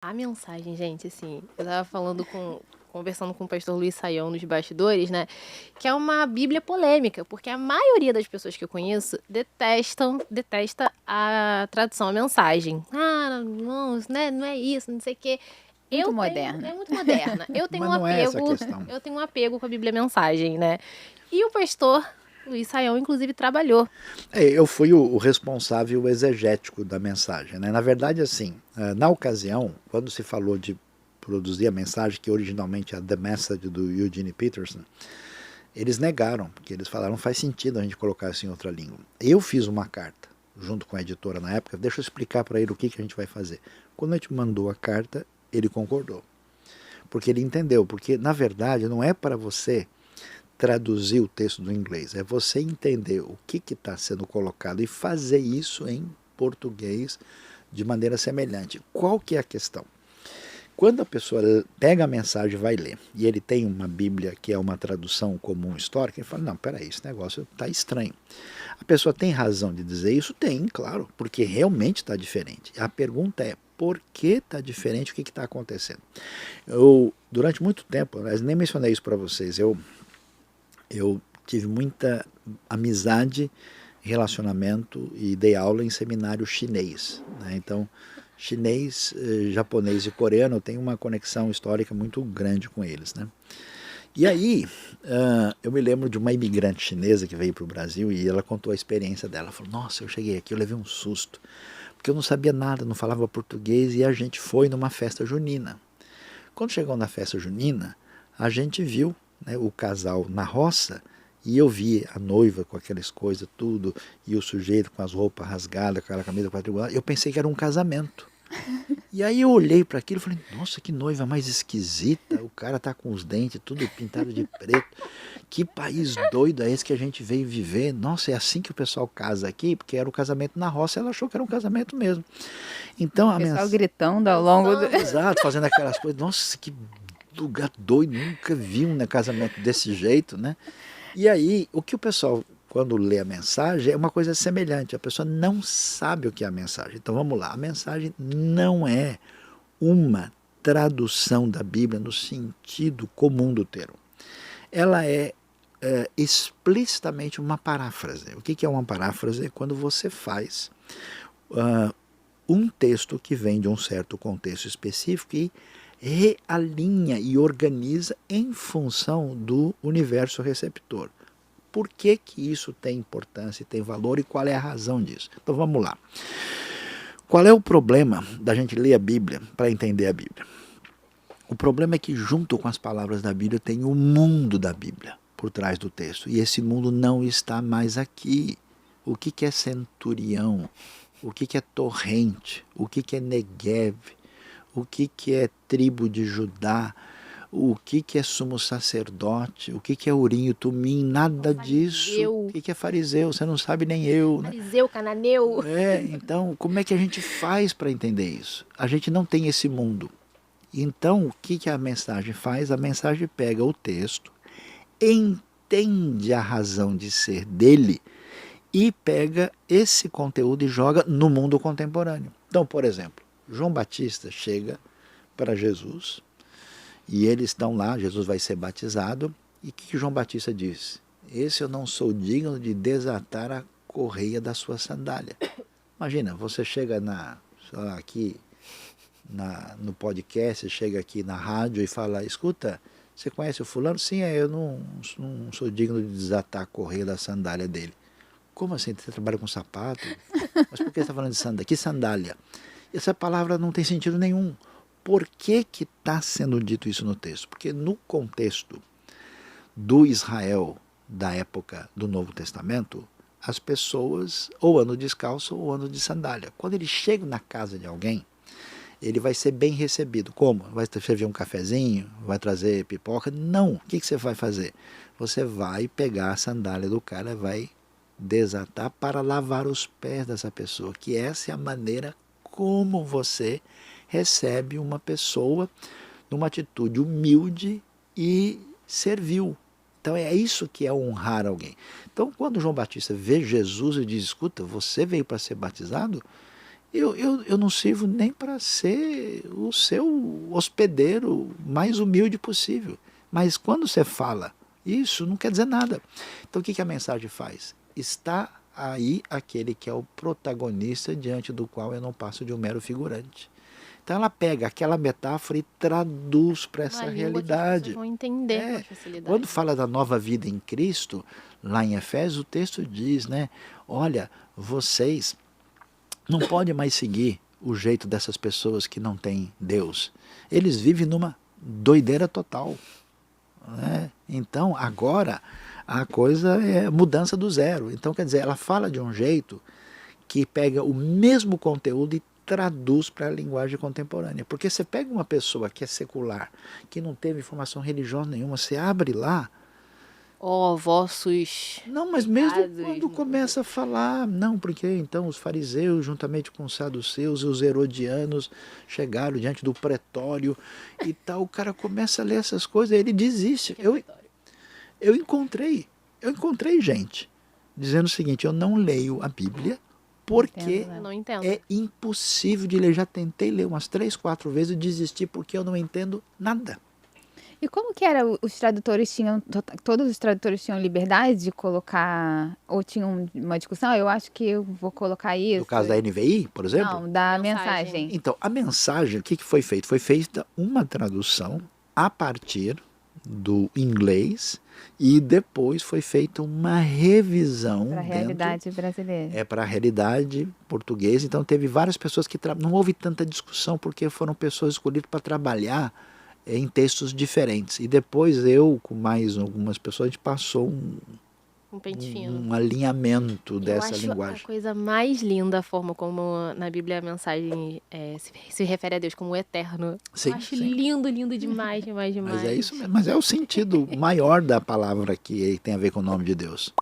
A mensagem, gente, assim, eu estava conversando com o pastor Luiz Saião nos bastidores, né, que é uma bíblia polêmica, porque a maioria das pessoas que eu conheço detesta a tradução, a mensagem. "Ah, não, isso não é isso, não sei o quê". Muito É moderna. muito moderna. Mas não é essa a questão. Eu tenho um apego com a bíblia mensagem, né. E o pastor Luiz Saião, inclusive, trabalhou. Eu fui o responsável exegético da mensagem, né? Na verdade, assim, na ocasião, quando se falou de produzir a mensagem, que originalmente é The Message do Eugene Peterson, eles negaram, porque eles falaram, não faz sentido a gente colocar isso em outra língua. Eu fiz uma carta, junto com a editora na época, deixa eu explicar para ele o que a gente vai fazer. Quando a gente mandou a carta, ele concordou. Porque ele entendeu, porque na verdade não é para você traduzir o texto do inglês, é você entender o que está sendo colocado e fazer isso em português de maneira semelhante. Qual que é a questão? Quando a pessoa pega a mensagem e vai ler, e ele tem uma Bíblia que é uma tradução comum histórica, ele fala, não, peraí, esse negócio está estranho. A pessoa tem razão de dizer isso? Tem, claro, porque realmente está diferente. A pergunta é, por que está diferente, o que está acontecendo? Durante muito tempo, mas nem mencionei isso para vocês, eu tive muita amizade, relacionamento e dei aula em seminário chinês, né? Então, chinês, japonês e coreano, eu tenho uma conexão histórica muito grande com eles, né? E aí, eu me lembro de uma imigrante chinesa que veio para o Brasil e ela contou a experiência dela. Ela falou, nossa, eu cheguei aqui, eu levei um susto, porque eu não sabia nada, não falava português e a gente foi numa festa junina. Quando chegou na festa junina, a gente viu, né, o casal na roça e eu vi a noiva com aquelas coisas tudo e o sujeito com as roupas rasgadas, com aquela camisa quadriculada. Eu pensei que era um casamento. E aí eu olhei para aquilo e falei, nossa, que noiva mais esquisita, o cara tá com os dentes tudo pintado de preto. Que país doido é esse que a gente veio viver? Nossa, é assim que o pessoal casa aqui? Porque era o casamento na roça, ela achou que era um casamento mesmo. Então O a pessoal mensagem... gritando ao longo do... Exato, fazendo aquelas coisas. Nossa, que lugar doido, nunca vi um, né, casamento desse jeito, né? E aí, o que o pessoal, quando lê a mensagem, é uma coisa semelhante. A pessoa não sabe o que é a mensagem. Então vamos lá, a mensagem não é uma tradução da Bíblia no sentido comum do termo. Ela é explicitamente uma paráfrase. O que é uma paráfrase? É quando você faz um texto que vem de um certo contexto específico e realinha e organiza em função do universo receptor. Por que que isso tem importância e tem valor e qual é a razão disso? Então vamos lá. Qual é o problema da gente ler a Bíblia para entender a Bíblia? O problema é que junto com as palavras da Bíblia tem o mundo da Bíblia por trás do texto. E esse mundo não está mais aqui. O que é centurião? O que é torrente? O que é Negev? O que é tribo de Judá? O que é sumo sacerdote? O que é Urim e Tumim? Nada disso. O que é fariseu? Você não sabe nem eu, né? Fariseu, cananeu. Então, como é que a gente faz para entender isso? A gente não tem esse mundo. Então, o que a mensagem faz? A mensagem pega o texto, entende a razão de ser dele e pega esse conteúdo e joga no mundo contemporâneo. Então, por exemplo, João Batista chega para Jesus e eles estão lá, Jesus vai ser batizado, e o que João Batista diz? Esse eu não sou digno de desatar a correia da sua sandália. Imagina, você chega aqui no podcast, chega aqui na rádio e fala, escuta, você conhece o fulano? Sim, eu não sou digno de desatar a correia da sandália dele. Como assim? Você trabalha com sapato? Mas por que você está falando de sandália? Que sandália? Essa palavra não tem sentido nenhum. Por que está sendo dito isso no texto? Porque no contexto do Israel da época do Novo Testamento, as pessoas ou andam descalço ou andam de sandália. Quando eles chegam na casa de alguém, ele vai ser bem recebido. Como? Vai servir um cafezinho? Vai trazer pipoca? Não. O que você vai fazer? Você vai pegar a sandália do cara, vai desatar para lavar os pés dessa pessoa, que essa é a maneira como você recebe uma pessoa numa atitude humilde e servil. Então é isso que é honrar alguém. Então quando João Batista vê Jesus e diz, escuta, você veio para ser batizado? Eu não sirvo nem para ser o seu hospedeiro mais humilde possível. Mas quando você fala isso, não quer dizer nada. Então o que a mensagem faz? Está aí aquele que é o protagonista diante do qual eu não passo de um mero figurante. Então ela pega aquela metáfora e traduz para essa Uma língua que as realidade. pessoas vão entender com É, facilidade. quando fala da nova vida em Cristo, lá em Efésios, o texto diz, né? Olha, vocês não podem mais seguir o jeito dessas pessoas que não têm Deus. Eles vivem numa doideira total, né? Então, agora, a coisa é mudança do zero. Então, quer dizer, ela fala de um jeito que pega o mesmo conteúdo e traduz para a linguagem contemporânea. Porque você pega uma pessoa que é secular, que não teve formação religiosa nenhuma, você abre lá, Ó, vossos não, mas mesmo pecados, quando começa a falar, não, porque então os fariseus, juntamente com os saduceus e os herodianos, chegaram diante do pretório e tal, o cara começa a ler essas coisas, ele desiste. Eu encontrei gente dizendo o seguinte, eu não leio a Bíblia porque Eu não entendo. é impossível de ler. Já tentei ler umas 3, 4 vezes e desisti porque eu não entendo nada. E como que era? Os tradutores tinham, todos os tradutores tinham liberdade de colocar, ou tinham uma discussão? Eu acho que eu vou colocar isso. No caso da NVI, por exemplo? Não, da Mensagem. mensagem. Então, a mensagem, o que foi feito? Foi feita uma tradução a partir do inglês e depois foi feita uma revisão Para a realidade brasileira. É para a realidade portuguesa. Então teve várias pessoas que não houve tanta discussão porque foram pessoas escolhidas para trabalhar em textos diferentes. E depois eu, com mais algumas pessoas, a gente passou Um pente fino. um alinhamento dessa Eu acho linguagem. a coisa mais linda a forma como na Bíblia a mensagem se refere a Deus como o eterno. Sim, Eu acho sim. lindo, lindo demais, demais, demais. Mas é isso mesmo. Mas é o sentido maior da palavra que tem a ver com o nome de Deus.